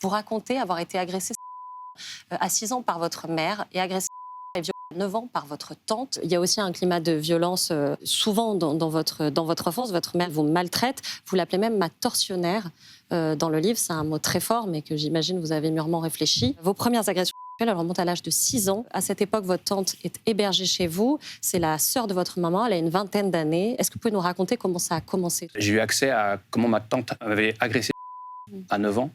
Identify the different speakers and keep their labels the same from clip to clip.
Speaker 1: Vous racontez avoir été agressé à 6 ans par votre mère et agressé et violé à 9 ans par votre tante. Il y a aussi un climat de violence souvent dans votre enfance. Votre mère vous maltraite. Vous l'appelez même ma tortionnaire dans le livre. C'est un mot très fort, mais que j'imagine vous avez mûrement réfléchi. Vos premières agressions, elles remontent à l'âge de 6 ans. À cette époque, votre tante est hébergée chez vous. C'est la sœur de votre maman. Elle a une vingtaine d'années. Est-ce que vous pouvez nous raconter comment ça a commencé?
Speaker 2: J'ai eu accès à comment ma tante avait agressé à 9 ans,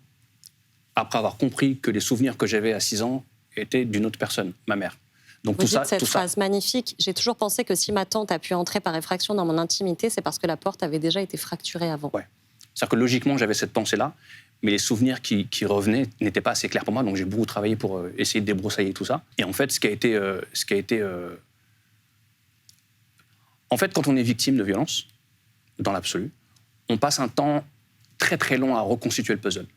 Speaker 2: après avoir compris que les souvenirs que j'avais à 6 ans étaient d'une autre personne, ma mère. Donc
Speaker 1: Vous dites cette phrase magnifique. J'ai toujours pensé que si ma tante a pu entrer par effraction dans mon intimité, c'est parce que la porte avait déjà été fracturée avant.
Speaker 2: Ouais. C'est-à-dire que logiquement, j'avais cette pensée-là, mais les souvenirs qui revenaient n'étaient pas assez clairs pour moi, donc j'ai beaucoup travaillé pour essayer de débroussailler tout ça. Et en fait, En fait, quand on est victime de violence, dans l'absolu, on passe un temps très très long à reconstituer le puzzle.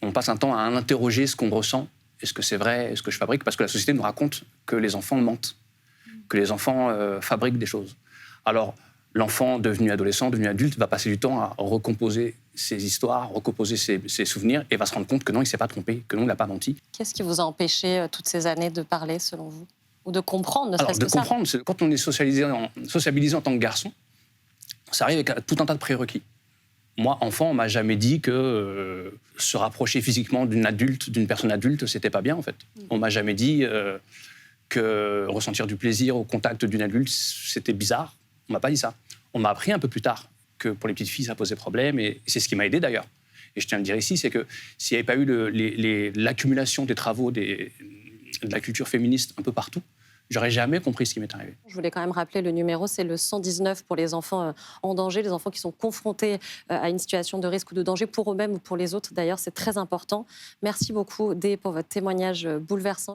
Speaker 2: On passe un temps à interroger ce qu'on ressent. Est-ce que c'est vrai? Est-ce que je fabrique? Parce que la société nous raconte que les enfants mentent, que les enfants fabriquent des choses. Alors, l'enfant devenu adolescent, devenu adulte, va passer du temps à recomposer ses histoires, recomposer ses souvenirs, et va se rendre compte que non, il ne s'est pas trompé, que non, il n'a pas menti.
Speaker 1: Qu'est-ce qui vous a empêché toutes ces années de parler, selon vous? Ou de comprendre, ne
Speaker 2: Alors,
Speaker 1: serait-ce
Speaker 2: de
Speaker 1: que ça?
Speaker 2: comprendre, quand on est sociabilisé en tant que garçon, ça arrive avec tout un tas de prérequis. Moi, enfant, on m'a jamais dit que se rapprocher physiquement d'une personne adulte, c'était pas bien, en fait. On m'a jamais dit que ressentir du plaisir au contact d'une adulte, c'était bizarre. On m'a pas dit ça. On m'a appris un peu plus tard que pour les petites filles, ça posait problème, et c'est ce qui m'a aidé d'ailleurs. Et je tiens à le dire ici, c'est que s'il n'y avait pas eu l'accumulation des travaux de la culture féministe un peu partout, j'aurais jamais compris ce qui m'est arrivé.
Speaker 1: Je voulais quand même rappeler le numéro, c'est le 119 pour les enfants en danger, les enfants qui sont confrontés à une situation de risque ou de danger pour eux-mêmes ou pour les autres. D'ailleurs, c'est très important. Merci beaucoup, Dé, pour votre témoignage bouleversant.